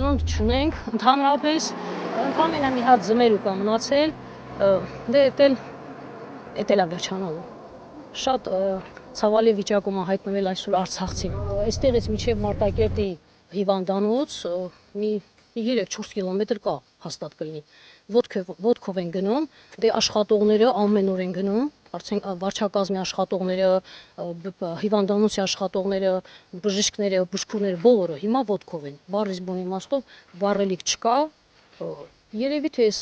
Ծնունդ չունենք, ընդհանրապես ընդամենը մի հատ ձմերուկ կա մնացել, դե էդ էլ է վերջանալու։ Շատ ցավալի վիճակում է հայտնվել այսօր Արցախցին։ Այստեղից մինչև Մարտակերտի հիվանդանոց մի 3-4 կիլոմետր կա, հաստատ կլինի։ Ոտքով են գնում, դե աշխատողները ամեն օր են գնում, արդեն վարչակազմի աշխատողները, հիվանդանոցի աշխատողները, բժիշկները, բուժքուրները բոլորը հիմա ոտքով են։ Բառից բուն իմաստով վառելիք չկա։ Երևի թե այս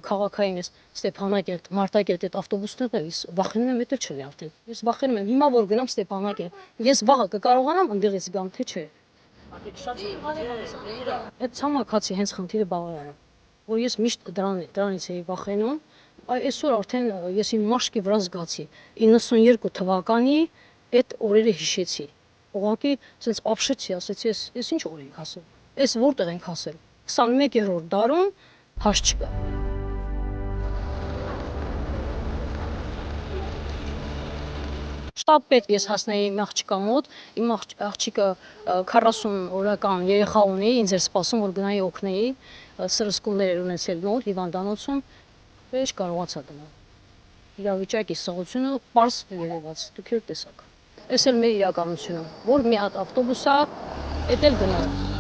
քաղաքային այս Ստեփանակերտ, Մարտակերտ այդ ավտոբուսներն ես վախենում եմ էդ չլի արդեն։ Ես վախենում եմ հիմա որ գնամ Ստեփանակերտ, ես վաղը կկարողանամ ընդեղից գամ թե չէ։ Այդ ցամաքացի հենց խնդիրը բավարարը, որ ես միշտ դրանից էի վախենում, այսօր արդեն ես իմ մաշկի վրա զգացի 92 թվականի այդ օրերը հիշեցի, ուղղակի sense ապշեցի, ասեցի ես ինչ օր ենք հասել, ես որտեղ ենք հասել, 21-րդ դարում հաշ չկա։ Շտապ պետք ես հասնեի իմ աղջկա մոտ, իմ աղջիկը 40 օրական երեխա ունի, ինձ էր սպասում, որ գնայի օգնեի, սրսկումներ էր ունեցել նոր հիվանդանոցում, ոչ կարողացա գնալ։ Իրավիճակի սղությունը պարզ երևաց, դուք էլ տեսաք։ Էս էլ մեր իրականությունը, որ մի հատ ավտոբուս է, էդ էլ գնալ։